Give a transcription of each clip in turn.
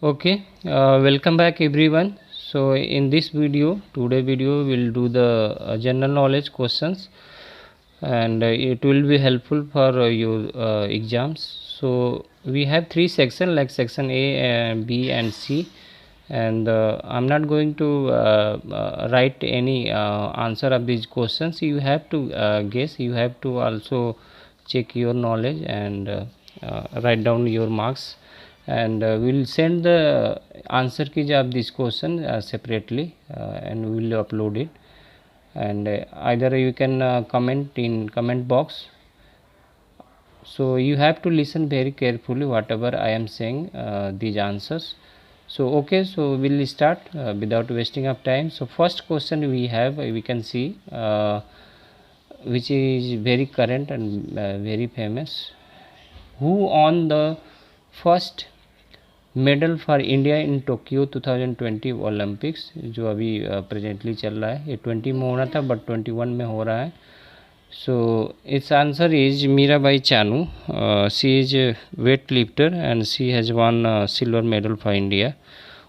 Okay, welcome back everyone. So in this today video we'll do the general knowledge questions, and it will be helpful for your exams. So we have three sections like section A, B and C, and I'm not going to write any answer of these questions. You have to guess. You have to also check your knowledge and write down your marks, and we'll send the answer keys of this question separately, and we'll upload it. And either you can comment in comment box. So you have to listen very carefully whatever I am saying, these answers. So okay, so we'll start without wasting of time. So first question we can see, which is very current and very famous. Who won the first medal for India in Tokyo 2020 Olympics, जो अभी presently चल रहा है? ये 20 में होना था but 21 में हो रहा है. So it's answer is Mirabai Chanu. She is weight lifter and she has one silver medal for India.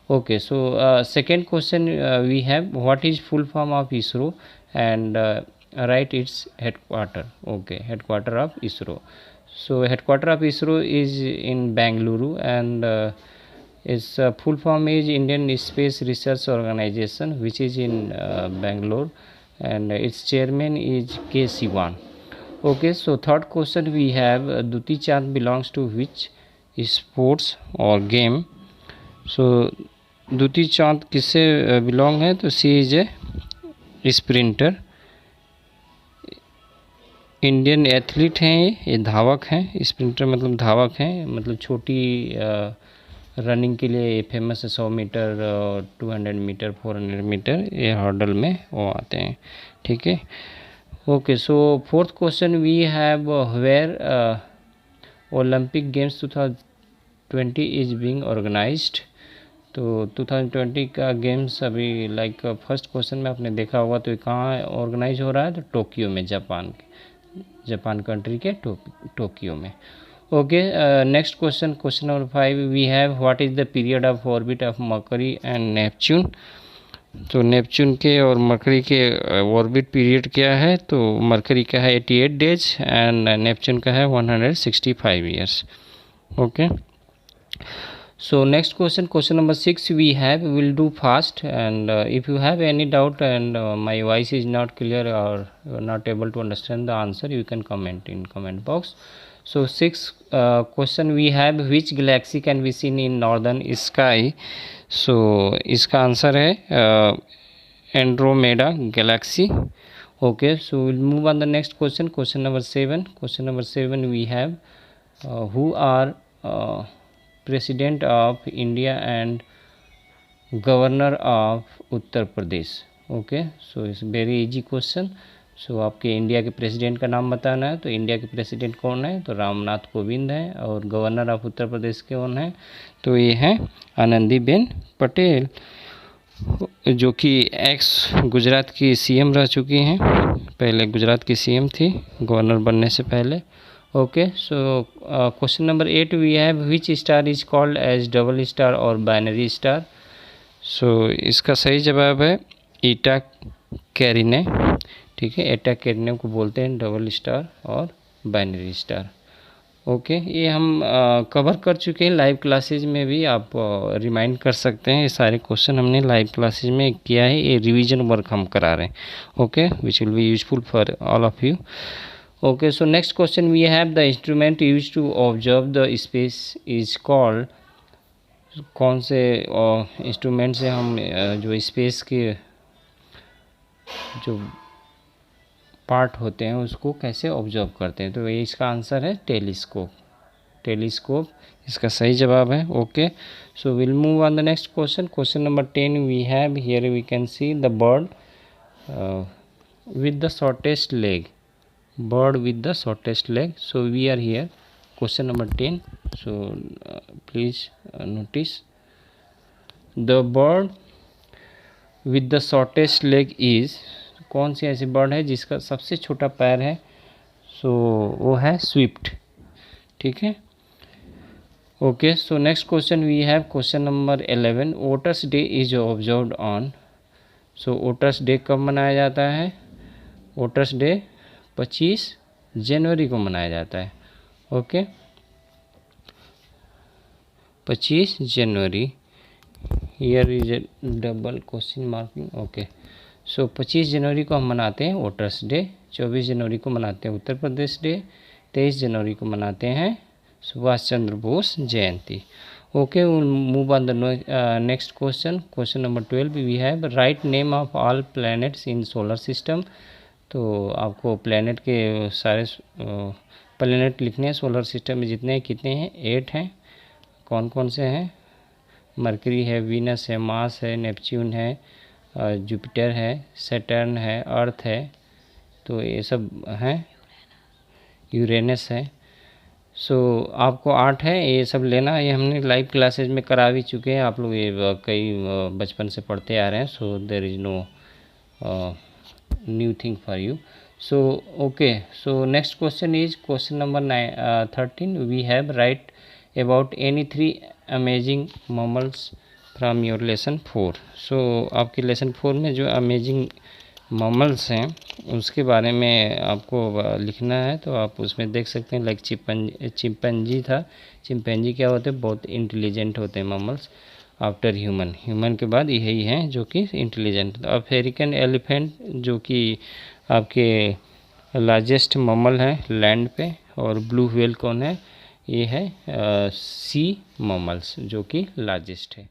Okay, so second question we have, what is full form of ISRO, and write its headquarter. Okay, headquarter of ISRO. So headquarter of ISRO is in Bangalore, and its full form is Indian Space Research Organization, which is in Bangalore, and its chairman is K. Sivan. Okay, so third question we have, Duti Chand belongs to which sports or game? So Dutee Chand किससे belong है? तो she is a sprinter. Indian athlete हैं ये धावक हैं. Sprinter मतलब धावक हैं, मतलब छोटी रनिंग के लिए फेमस है. 100 मीटर, 200 मीटर, 400 मीटर ये हर्डल में वो आते हैं. ठीक है. Okay, so fourth question we have, where Olympic games 2020 is being organised. तो 2020 का गेम्स अभी लाइक फर्स्ट क्वेश्चन में आपने देखा होगा, तो कहाँ ऑर्गेनाइज हो रहा है? तो टोक्यो में, जापान कंट्री के टोक्यो में. Okay, next question number 5 we have, what is the period of orbit of Mercury and Neptune. तो नेपच्यून के और मरकरी के ऑर्बिट पीरियड क्या है? तो मरकरी का है 88 डेज एंड नेपच्यून का है 165 years. Okay. So next question number 6 we have, will do fast, and if you have any doubt and my voice is not clear or you are not able to understand the answer, you can comment in comment box. So sixth question we have, which galaxy can be seen in northern sky? So इसका answer है Andromeda Galaxy. Okay, so we'll move on the next question number 7 we have, who are president of India and governor of Uttar Pradesh. Okay, so it's very easy question. So आपके India के president का नाम बताना है. तो India के president कौन है? तो रामनाथ कोविंद हैं. और गवर्नर ऑफ उत्तर प्रदेश कौन है? तो ये हैं आनंदीबेन पटेल, जो कि एक्स गुजरात की सीएम रह चुकी हैं. पहले गुजरात की सीएम थी गवर्नर बनने से पहले. Okay, so question number 8 we have, which star is called as double star और binary star. So इसका सही जवाब है ईटा कैरिने. ठीक है, एटा कैरिने को बोलते हैं डबल स्टार और बाइनरी स्टार. ओके, ये हम कवर कर चुके हैं लाइव क्लासेज में भी. आप रिमाइंड कर सकते हैं. ये सारे क्वेश्चन हमने लाइव क्लासेज में किया है. ये रिवीजन वर्क हम करा रहे हैं. Okay, which will be useful for all of you. Okay, so next question we have, the instrument used to observe the space is called. कौन से इंस्ट्रूमेंट से हम जो स्पेस के जो पार्ट होते हैं उसको कैसे ऑब्जर्व करते हैं? तो ये इसका आंसर है टेलीस्कोप इसका सही जवाब है. Okay, so will move on the next question number 10 we have, here we can see the bird with the shortest leg. Bird with the shortest leg. So we are here, question number 10. So please notice, the bird with the shortest leg is, कौन सी ऐसी bird है जिसका सबसे छोटा पैर है? सो वो है स्विफ्ट. ठीक है. Okay, so next question we have question number 11. Voters day is observed on. So voters day कब मनाया जाता है? वोटर्स डे 25 जनवरी को मनाया जाता है. ओके, 25 जनवरी. Here is a double question marking. Okay, so 25 जनवरी को हम मनाते हैं वोटर्स डे. 24 जनवरी को मनाते हैं उत्तर प्रदेश डे. 23 जनवरी को मनाते हैं Subhash Chandra Bose Jayanti. Okay, move on the next question. Question number 12 we have write name of all planets in solar system. तो आपको प्लैनेट के सारे प्लैनेट लिखने हैं सोलर सिस्टम में. जितने कितने हैं? 8 हैं. कौन कौन से हैं? मरकरी है, वीनस है, मार्स है, नेपच्यून है, जुपिटर है, सैटर्न है, अर्थ है. तो ये सब हैं. यूरेनस है. सो आपको 8 है, ये सब लेना. ये हमने लाइव क्लासेज में करा भी चुके हैं. आप लोग ये कई बचपन से पढ़ते आ रहे हैं. So there is no new thing for you. So okay, so next question is question number 13. We have write about any 3 amazing mammals from your lesson 4. So आपके लेसन 4 में जो अमेजिंग मॉमल्स हैं उसके बारे में आपको लिखना है. तो आप उसमें देख सकते हैं लाइक चिंपैंजी था. चिंपैंजी क्या होते हैं? बहुत इंटेलिजेंट होते हैं मॉमल्स. आफ्टर ह्यूमन के बाद यही हैं जो कि इंटेलिजेंट. अफ्रीकन एलिफेंट जो कि आपके लार्जेस्ट मॉमल है लैंड पे. और ब्लू व्हेल कौन है? ये है सी मॉमल्स जो कि लार्जेस्ट है.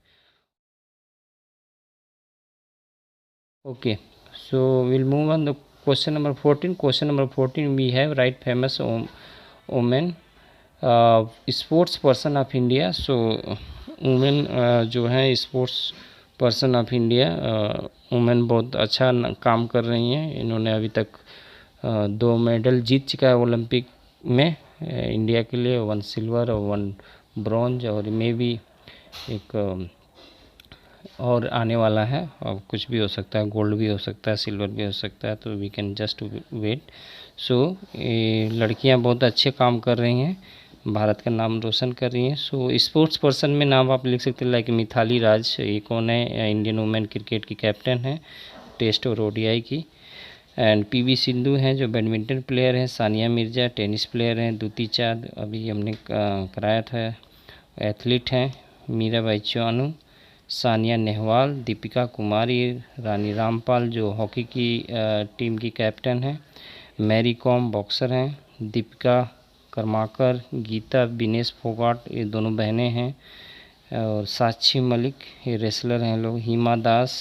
Okay, so we'll move on the question number 14. Question number 14 we have right famous women sports person of India. So women जो है sports person of India, women बहुत अच्छा काम कर रही हैं. इन्होंने अभी तक 2 मेडल जीत चुका है ओलंपिक में इंडिया के लिए. 1 सिल्वर और 1 ब्रॉन्ज. और मे भी एक और आने वाला है. और कुछ भी हो सकता है, गोल्ड भी हो सकता है, सिल्वर भी हो सकता है. तो वी कैन जस्ट वेट. सो लड़कियां बहुत अच्छे काम कर रही हैं, भारत का नाम रोशन कर रही हैं. सो स्पोर्ट्स पर्सन में नाम आप लिख सकते हैं लाइक मिथाली राज. ये कौन है? इंडियन वुमेन क्रिकेट की कैप्टन है, टेस्ट और ओडीआई की. एंड पीवी सिंधु हैं जो बैडमिंटन प्लेयर हैं. सानिया मिर्जा टेनिस प्लेयर हैं. दूती चांद अभी हमने कराया था एथलीट हैं. मीराबाई चानू, सानिया नेहवाल, दीपिका कुमारी, रानी रामपाल जो हॉकी की टीम की कैप्टन है. मैरी कॉम बॉक्सर हैं. दीपिका कर्माकर, गीता विनेश फोगाट ये दोनों बहनें हैं. और साक्षी मलिक ये रेसलर हैं लोग. हिमा दास,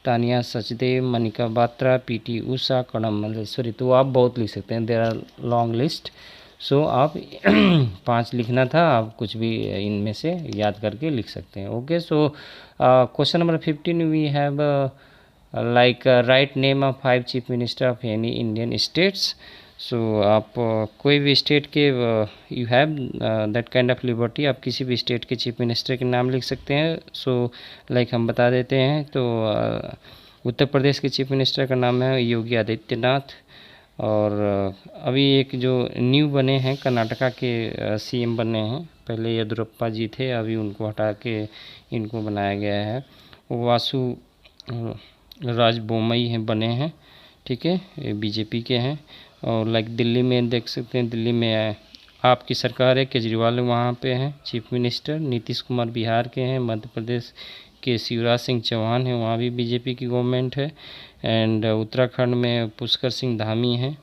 तानिया सचदेव, मनिका बात्रा, पीटी उषा, कणम मल्लेश्वरी. तो आप बहुत लिख सकते हैं. There are long list. So आप 5 लिखना था, आप कुछ भी इनमें से याद करके लिख सकते हैं. Okay, so question number 15 we have like write name of 5 chief minister of any Indian states. So आप कोई भी स्टेट के you have that kind of liberty. आप किसी भी स्टेट के चीफ मिनिस्टर के नाम लिख सकते हैं. सो लाइक हम बता देते हैं. तो उत्तर प्रदेश के चीफ मिनिस्टर का नाम है योगी आदित्यनाथ. और अभी एक जो न्यू बने हैं कर्नाटका के सीएम बने हैं. पहले येदुरप्पा जी थे, अभी उनको हटा के इनको बनाया गया है. वासु राज बोमई हैं बने हैं. ठीक है, ये बीजेपी के हैं. और लाइक दिल्ली में देख सकते हैं, दिल्ली में आपकी सरकार है, केजरीवाल वहाँ पे हैं चीफ मिनिस्टर. नीतीश कुमार बिहार के हैं. मध्य प्रदेश के शिवराज सिंह चौहान हैं, वहाँ भी बीजेपी की गवर्नमेंट है. एंड उत्तराखंड में पुष्कर सिंह धामी हैं.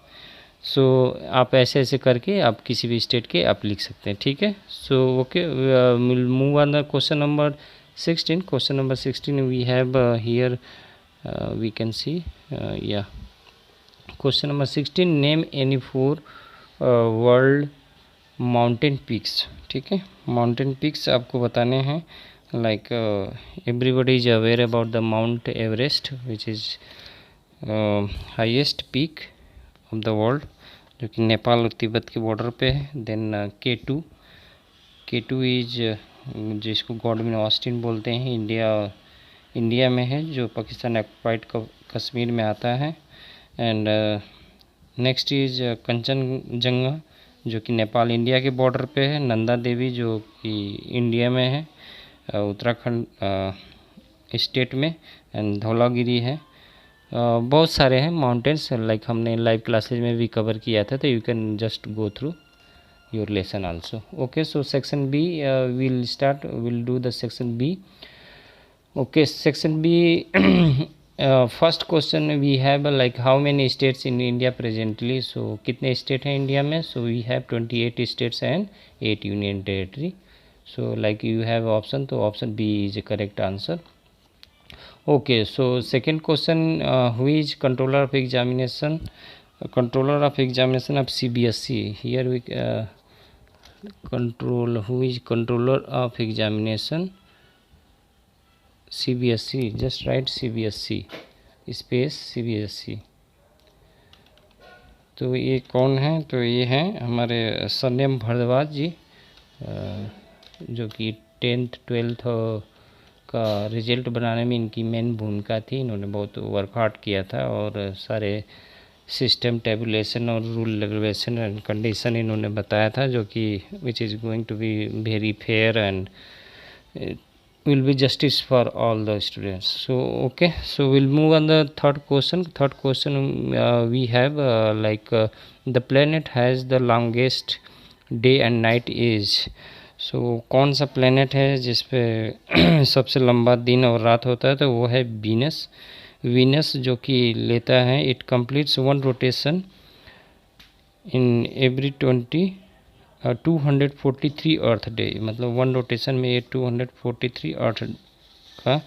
सो आप ऐसे ऐसे करके आप किसी भी स्टेट के आप लिख सकते हैं. ठीक है, so okay, move on the question number 16. Question number 16 we have here we can see या question number 16 name any 4 world mountain peaks. ठीक है, माउंटेन पिक्स आपको बताने हैं. Like everybody is aware about the mount Everest which is highest peak of the world, जो कि नेपाल और Tibet के बॉर्डर पे है. देन K2 इज जिसको गॉडविन ऑस्टिन बोलते हैं, इंडिया में है, जो पाकिस्तान ऑक्युपाइड कश्मीर में आता है. एंड नेक्स्ट इज कंचनजंगा जो कि नेपाल इंडिया के बॉर्डर पे है, नंदा देवी जो कि इंडिया में है, उत्तराखंड स्टेट में, एंड धौलागिरी है। बहुत सारे हैं माउंटेन्स, लाइक हमने लाइव क्लासेज में भी कवर किया था, तो you can just go through your lesson also. Okay, so section B we'll do the section B. Okay, section B. First question we have like how many states in India presently. So कितने state हैं India में? So we have 28 states and 8 union territory. So like you have option, तो option B is a correct answer. Okay, so second question, who is controller of examination? Controller of examination of CBSE। Here we control, who is controller of examination CBSE? just write CBSE space CBSE। तो ये कौन है? तो ये हैं हमारे सन्यम भारद्वाज जी, जो कि 10th 12th का रिजल्ट बनाने में इनकी मेन भूमिका थी। इन्होंने बहुत वर्क हार्ड किया था और सारे सिस्टम टेबुलेशन और रूल रेगुलेशन एंड कंडीशन इन्होंने बताया था, जो कि which is going to be very fair and will be justice for all the students. So okay, so we'll move on the third question. We have the planet has the longest day and night is। so कौन सा planet है जिस पे सबसे लंबा दिन और रात होता है? तो वो है वीनस, जो कि लेता है it completes one rotation in every 243 earth day. मतलब वन रोटेशन में ये 243 अर्थ का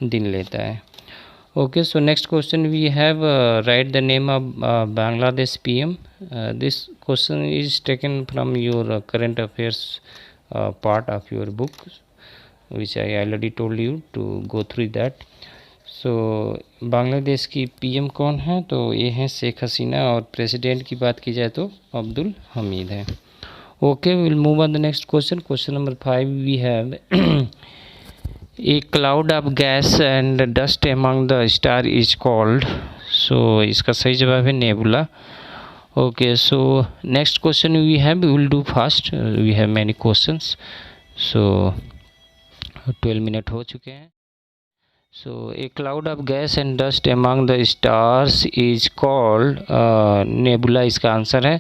दिन लेता है। Okay, so next question we have write the name of Bangladesh PM। This question is taken from your current affairs part of your book, which I already told you to go through that. So Bangladesh की PM कौन है? तो ये हैं शेख हसीना, और president की बात की जाए तो अब्दुल हमीद है। Okay, will move on the next question. Question number 5 we have a cloud of gas and dust among the star is called. So इसका सही जवाब है nebula. Okay, so next question we will do fast, we have many questions. So 12 minute हो चुके हैं। So a cloud of gas and dust among the stars is called nebula, इसका answer है।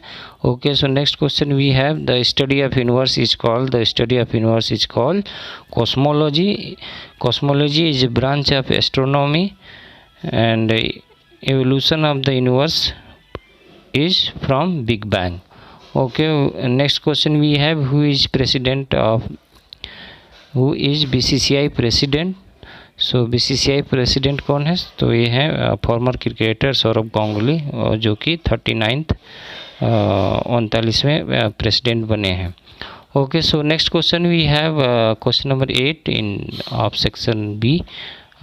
Okay, so next question we have the study of universe is called cosmology। Cosmology is a branch of astronomy and evolution of the universe is from Big Bang। Okay, next question we have who is BCCI president। So BCCI president कौन है? तो ये है farmer cricketer Saurabh Ganguly, जो कि 39वें president बने हैं। Okay, so next question we have question number 8 in of section B।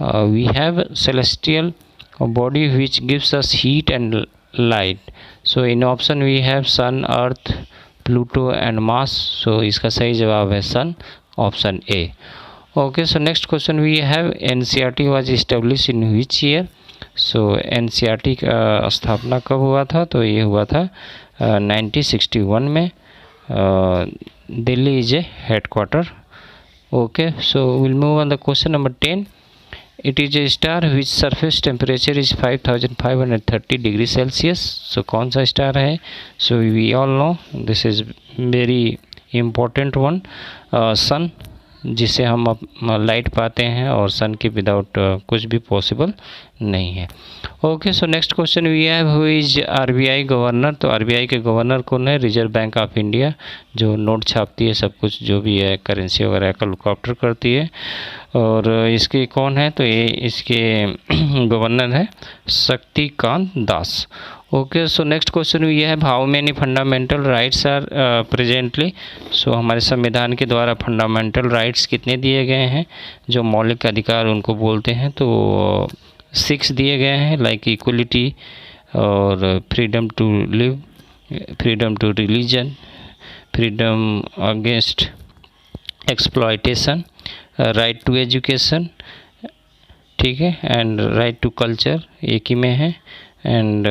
We have celestial body which gives us heat and light. So in option we have sun, earth, Pluto and Mars. So इसका सही जवाब है sun, option A। Okay, so next question we have NCERT was established in which year? So NCERT का स्थापना कब हुआ था? तो ये हुआ था 1961 में। Delhi is a headquarter. Okay, so will move on the question number 10। It is a star which surface temperature is 5530 degree Celsius. So कौन सा स्टार है? So we all know this is very important one, sun, जिससे हम light पाते हैं, और सन के without कुछ भी पॉसिबल नहीं है। Okay, so next question we have who is RBI governor. तो RBI के गवर्नर कौन है? रिजर्व बैंक ऑफ इंडिया, जो नोट छापती है, सब कुछ जो भी है करेंसी वगैरह का लुकआफ्टर करती है। और इसके कौन है? तो ये इसके गवर्नर है Shaktikanta Das. Okay, so next question ये है how many fundamental rights are presently. So हमारे संविधान के द्वारा फंडामेंटल राइट्स कितने दिए गए हैं, जो मौलिक अधिकार उनको बोलते हैं? तो 6 दिए गए हैं, लाइक इक्वलिटी और freedom to live, freedom to religion, freedom against exploitation, right to education, ठीक है, एंड राइट टू कल्चर एक ही में है, and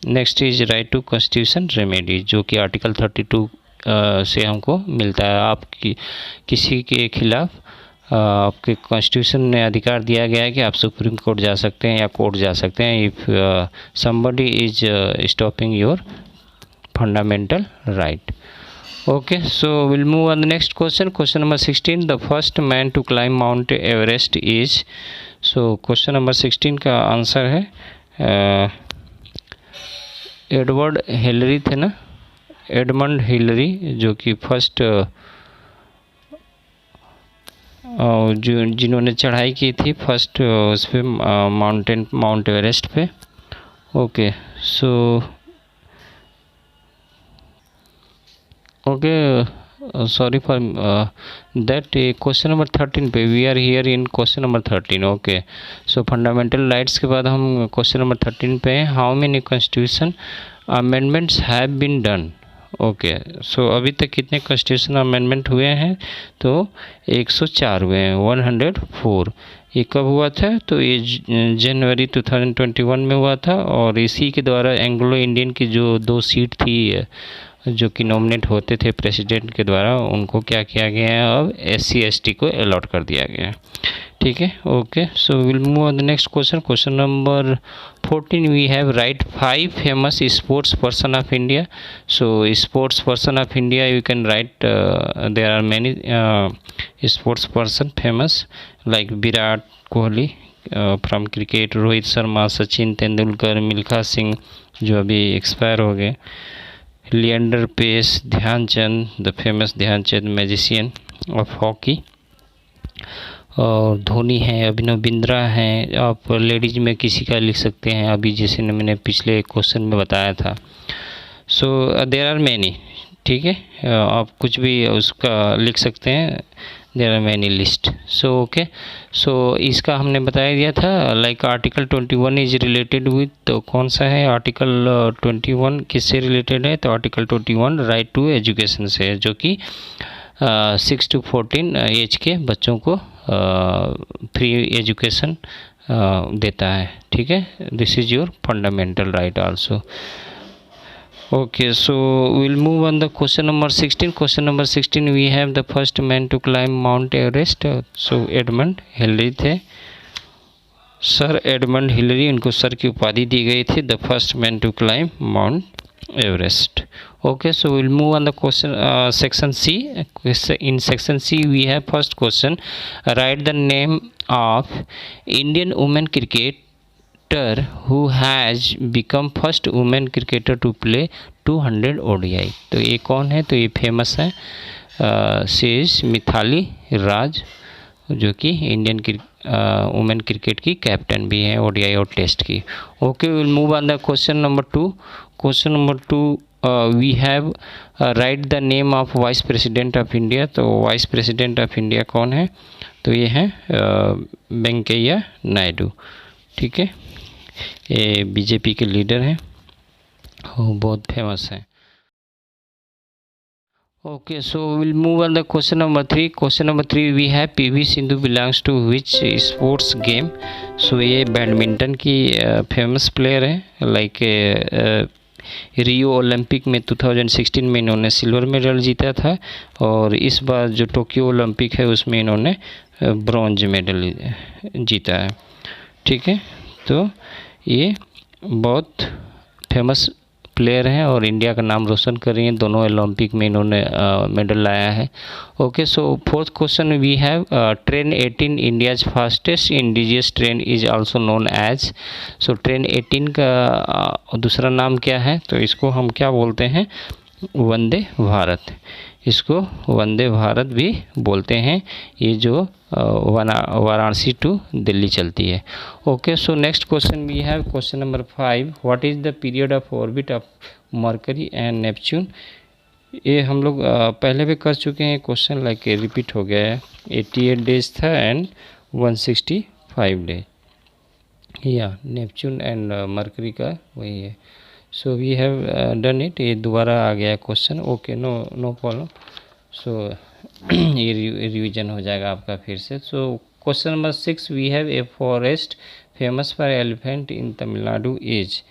next is right to constitution remedy, जो कि आर्टिकल 32 से हमको मिलता है। आपकी किसी के खिलाफ आपके कॉन्स्टिट्यूशन ने अधिकार दिया गया है कि आप सुप्रीम कोर्ट जा सकते हैं या कोर्ट जा सकते हैं if somebody is stopping your fundamental right. Okay, so we'll move on the next question. Question number 16. The first man to climb Mount Everest is. So question number 16 का answer है Edward Hillary थे ना, Edmund Hillary, जो कि first जो जिन्होंने चढ़ाई की थी फर्स्ट उस पे माउंट एवरेस्ट पे। Okay so sorry for that question number 13 पे we are here in question number 13। Okay so fundamental rights के बाद हम क्वेश्चन नंबर 13 पे हैं। How many constitution amendments have been done. Okay so अभी तक कितने कॉन्स्टिट्यूशन अमेंडमेंट हुए हैं, तो 104 हुए हैं, 104। ये कब हुआ था, तो ये जनवरी 2021 में हुआ था, और इसी के द्वारा एंग्लो इंडियन की जो 2 सीट थी जो कि नॉमिनेट होते थे प्रेसिडेंट के द्वारा, उनको क्या किया गया है, अब SC ST को अलॉट कर दिया गया है। ठीक है, okay so will move on the next question. Question number 14 we have write 5 famous sports person of India. So sports person of India you can write there are many sports person famous like Virat Kohli from cricket, Rohit Sharma, Sachin Tendulkar, Milkha Singh जो अभी expire हो गए, Leander Paes, Dhyanchand, the famous Dhyanchand magician of hockey, और धोनी है, अभिनव बिंद्रा हैं। आप ladies में किसी का लिख सकते हैं, अभी जैसे मैंने पिछले क्वेश्चन में बताया था। सो देयर आर मैनी, ठीक है, आप कुछ भी उसका लिख सकते हैं, there are many list. So okay so इसका हमने बताया दिया था like article 21 is related with, तो कौन सा है आर्टिकल 21 किससे रिलेटेड है, तो आर्टिकल 21 राइट टू एजुकेशन से है, जो कि 6 to 14 एज के बच्चों को फ्री एजुकेशन देता है। ठीक है, this is your fundamental right also. Okay, so we'll move on the question number 16. Question number 16 we have the first man to climb Mount Everest. So Edmund Hillary थे, sir Edmund Hillary, उनको sir की उपाधि दी गई थी, the first man to climb Mount Everest. Okay, so we'll move on the question section C. In section C we have first question, write the name of Indian women cricket who has become first women cricketer to play 200 ODI। तो ये कौन है, तो ये famous है शेष मिथाली राज, जो कि इंडियन वुमेन क्रिकेट की कैप्टन भी है ODI और टेस्ट की। Okay will move on the question number 2। Question number 2 we have write the name of vice president of India. तो वाइस प्रेसिडेंट ऑफ इंडिया कौन है, तो ये है वेंकैया नायडू। ठीक है, ये बीजेपी के लीडर हैं, वो बहुत फेमस हैं। Okay so will move on the question number 3। Question number 3 we have PV Sindhu belongs to which sports game. So ये बैडमिंटन की फेमस प्लेयर है, लाइक रियो ओलंपिक में 2016 में इन्होंने सिल्वर मेडल जीता था, और इस बार जो टोक्यो ओलंपिक है उसमें इन्होंने ब्रॉन्ज मेडल जीता है। ठीक है, तो ये बहुत फेमस प्लेयर हैं और इंडिया का नाम रोशन कर रही हैं, दोनों ओलंपिक में इन्होंने मेडल लाया है। Okay so fourth question we have train 18 India's fastest indigenous train is also known as. So train 18 का दूसरा नाम क्या है, तो इसको हम क्या बोलते हैं, वंदे भारत। इसको वंदे भारत भी बोलते हैं, ये जो वाराणसी टू दिल्ली चलती है। Okay so next question we have question number 5, what is the period of orbit of Mercury and Neptune. ये हम लोग पहले भी कर चुके हैं क्वेश्चन, लाइक रिपीट हो गया है। 88 डेज था एंड 165 डे, या नेपच्यून एंड मरकरी का वही है। So we have done it, ये दोबारा आ गया question. Okay no problem, so ये रिवीजन हो जाएगा आपका फिर से। So question number 6 we have a forest famous for elephant in Tamil Nadu is.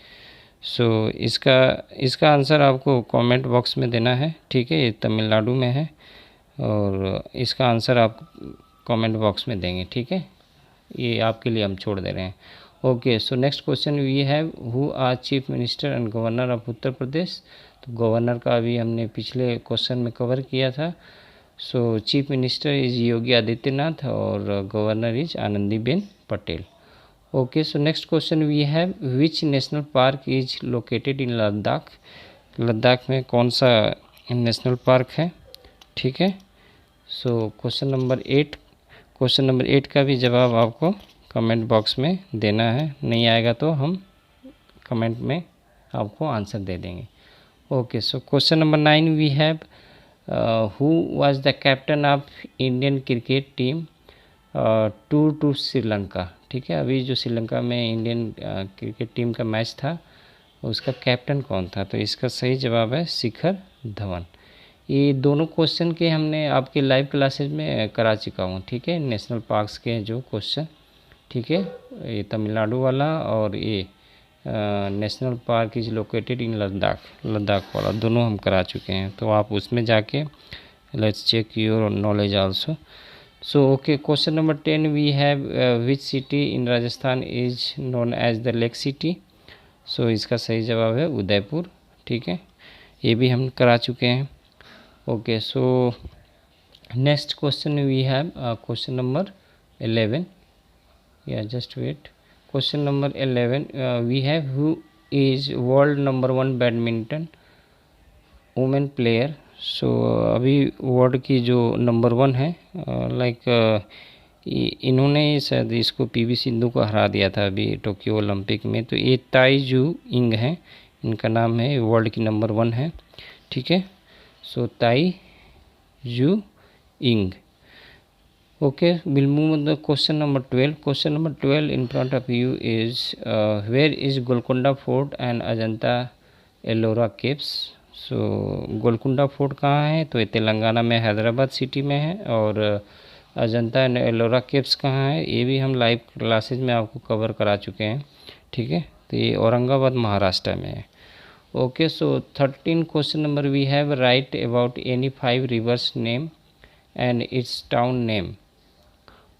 So इसका आंसर आपको कमेंट बॉक्स में देना है, ठीक है। ये तमिलनाडु में है और इसका आंसर आप कमेंट बॉक्स में देंगे, ठीक है। ये आपके लिए हम छोड़ दे रहे हैं। Okay, so next question we have who are chief minister and governor of Uttar Pradesh. तो गवर्नर का अभी हमने पिछले क्वेश्चन में कवर किया था। So chief minister is Yogi Adityanath और governor is Anandiben Patel. Okay, so next question we have which national park is located in Ladakh. Ladakh में कौन सा नेशनल पार्क है, ठीक है। सो क्वेश्चन नंबर 8 का भी जवाब आपको कमेंट बॉक्स में देना है। नहीं आएगा तो हम कमेंट में आपको आंसर दे देंगे। Okay, so question number 9 we have who was the captain of Indian cricket team tour to Sri Lanka, ठीक है। अभी जो श्रीलंका में इंडियन क्रिकेट टीम का मैच था उसका कैप्टन कौन था। तो इसका सही जवाब है शिखर धवन। ये दोनों क्वेश्चन के हमने आपके लाइव क्लासेज में करा चुका हूँ, ठीक है। नेशनल पार्क्स के जो क्वेश्चन, ठीक है, ये तमिलनाडु वाला और ये national park is located in Ladakh वाला दोनों हम करा चुके हैं। तो आप उसमें जाके let's check your knowledge also. So okay, question number 10 we have which city in Rajasthan is known as the lake city. So इसका सही जवाब है उदयपुर, ठीक है। ये भी हम करा चुके हैं। Okay, so next question we have question number 11 या just wait. Question number 11 we have who is world number 1 badminton women player. So अभी वर्ल्ड की जो नंबर 1 है इन्होंने शायद इसको पीवी सिंधु को हरा दिया था अभी टोक्यो ओलंपिक में। तो ये ताई जू इंग है, इनका नाम है, वर्ल्ड की नंबर 1 है, ठीक है। सो ताई जू इंग। Okay, we'll move on the question number 12. Question number 12 in front of you is where is Golconda Fort and Ajanta Ellora Caves? So Golconda fort कहाँ है, तो ये तेलंगाना में हैदराबाद सिटी में है। और अजंता एंड एलोरा केव्स कहाँ है, ये भी हम लाइव क्लासेज में आपको कवर करा चुके हैं, ठीक है। तो ये औरंगाबाद महाराष्ट्र में है। Okay, so 13 question number we have write about any 5 rivers name and its town name.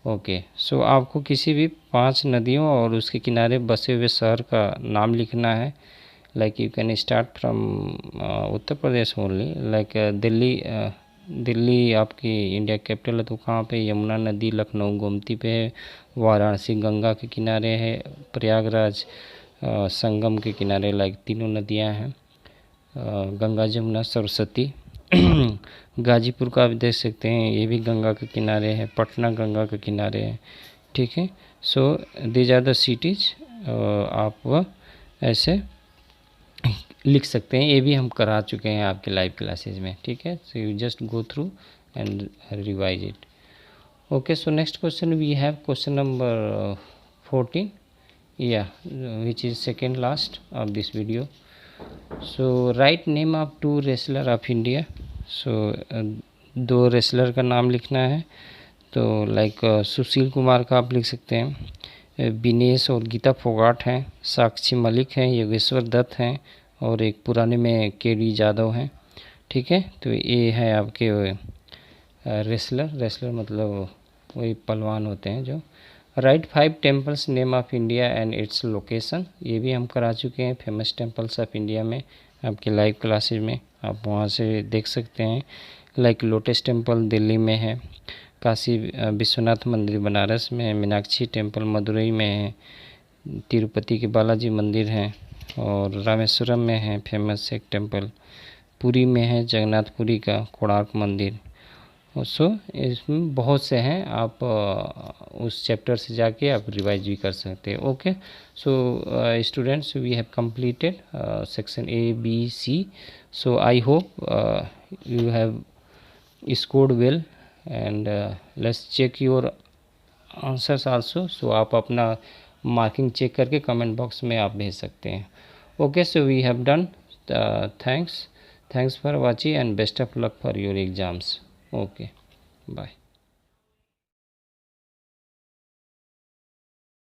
Okay, so आपको किसी भी 5 नदियों और उसके किनारे बसे हुए शहर का नाम लिखना है। Like you can start from Uttar Pradesh only. Like Delhi आपकी इंडिया कैपिटल है, तो कहाँ पे यमुना नदी, लखनऊ गोमती पे है, वाराणसी गंगा के किनारे है, प्रयागराज संगम के किनारे, लाइक तीनों नदियाँ हैं, गंगा जमुना सरस्वती। गाजीपुर का आप देख सकते हैं, ये भी गंगा के किनारे है, पटना गंगा के किनारे है, ठीक है। So these are the cities, आप वह ऐसे लिख सकते हैं। ये भी हम करा चुके हैं आपके लाइव क्लासेज में, ठीक है। So you just go through and revise it. Okay, so next question we have question number 14 या which is second last of this video. So write name of 2 wrestler of India. So 2 wrestler का नाम लिखना है। तो like Sushil Kumar का आप लिख सकते हैं, विनेश और गीता फोगाट हैं, साक्षी मलिक हैं, योगेश्वर दत्त हैं और एक पुराने में केडी जादव हैं, ठीक है। तो ये है आपके रेसलर मतलब वही पहलवान होते हैं जो। Right 5 temples name of India and its location. ये भी हम करा चुके हैं, फेमस टेम्पल्स ऑफ इंडिया में आपके लाइव क्लासेज में, आप वहाँ से देख सकते हैं। लाइक लोटस टेम्पल दिल्ली में है, काशी विश्वनाथ मंदिर बनारस में है, मीनाक्षी टेम्पल मदुरई में है, तिरुपति के बालाजी मंदिर हैं और रामेश्वरम में है फेमस एक टेम्पल, पुरी में है जगन्नाथपुरी का कोणार्क मंदिर। सो इसमें बहुत से हैं, आप उस चैप्टर से जाके आप रिवाइज भी कर सकते हैं। Okay, so students we have completed section A, B, C. So I hope you have scored well and let's check your answers also. So आप अपना मार्किंग चेक करके कमेंट बॉक्स में आप भेज सकते हैं। Okay, so we have done. Thanks for watching and best of luck for your exams. Okay, bye.